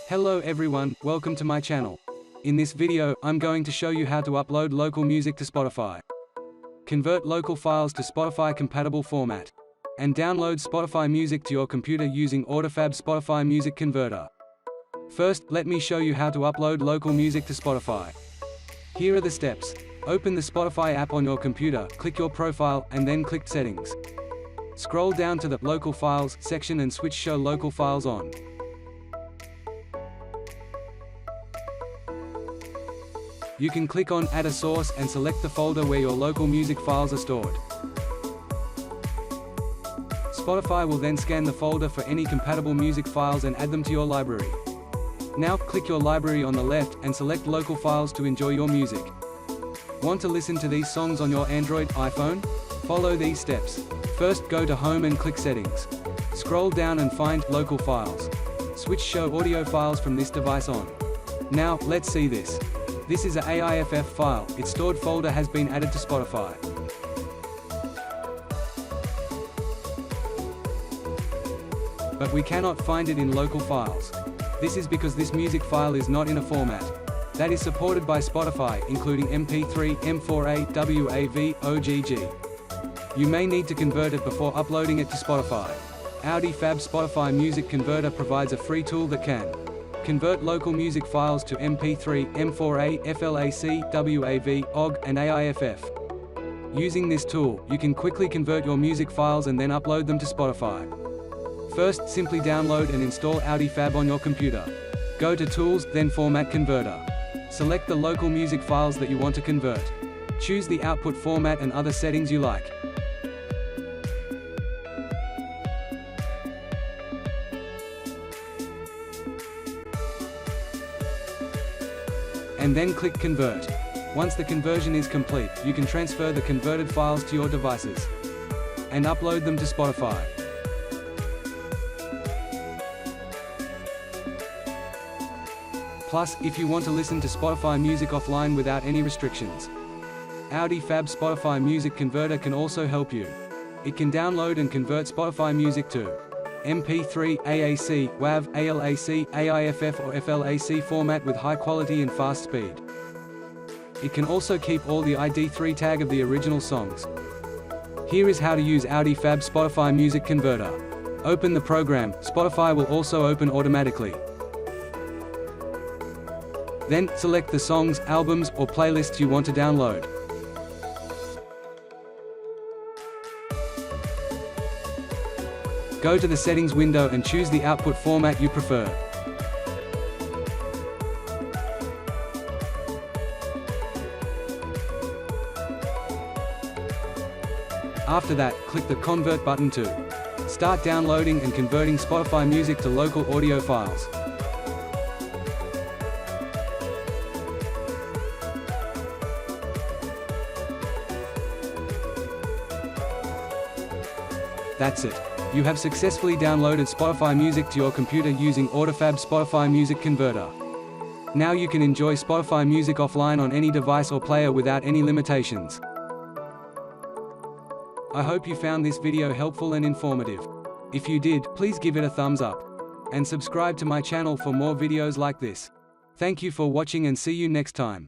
Hello everyone, welcome to my channel. In this video, I'm going to show you how to upload local music to Spotify. Convert local files to Spotify compatible format. And download Spotify music to your computer using AudiFab Spotify Music Converter. First, let me show you how to upload local music to Spotify. Here are the steps. Open the Spotify app on your computer, click your profile, and then click Settings. Scroll down to the Local Files section and switch Show Local Files on. You can click on Add a Source and select the folder where your local music files are stored. Spotify will then scan the folder for any compatible music files and add them to your library. Now, click your library on the left and select Local Files to enjoy your music. Want to listen to these songs on your Android, iPhone? Follow these steps. First, go to Home and click Settings. Scroll down and find Local Files. Switch Show Audio Files from this device on. Now, let's see this. This is a AIFF file. Its stored folder has been added to Spotify. But we cannot find it in local files. This is because this music file is not in a format that is supported by Spotify, including MP3, M4A, WAV, OGG. You may need to convert it before uploading it to Spotify. AudiFab Spotify Music Converter provides a free tool that can convert local music files to MP3, M4A, FLAC, WAV, OGG, and AIFF. Using this tool, you can quickly convert your music files and then upload them to Spotify. First, simply download and install AudiFab on your computer. Go to Tools, then Format Converter. Select the local music files that you want to convert. Choose the output format and other settings you like. And then click Convert. Once the conversion is complete, you can transfer the converted files to your devices and upload them to Spotify. Plus, if you want to listen to Spotify music offline without any restrictions, AudiFab Spotify Music Converter can also help you. It can download and convert Spotify music to MP3, AAC, WAV, ALAC, AIFF or FLAC format with high quality and fast speed. It can also keep all the ID3 tag of the original songs. Here is how to use AudiFab Spotify Music Converter. Open the program. Spotify will also open automatically. Then, select the songs, albums, or playlists you want to download. Go to the Settings window and choose the output format you prefer. After that, click the Convert button to start downloading and converting Spotify music to local audio files. That's it. You have successfully downloaded Spotify music to your computer using AudiFab Spotify Music Converter. Now you can enjoy Spotify music offline on any device or player without any limitations. I hope you found this video helpful and informative. If you did, please give it a thumbs up. And subscribe to my channel for more videos like this. Thank you for watching and see you next time.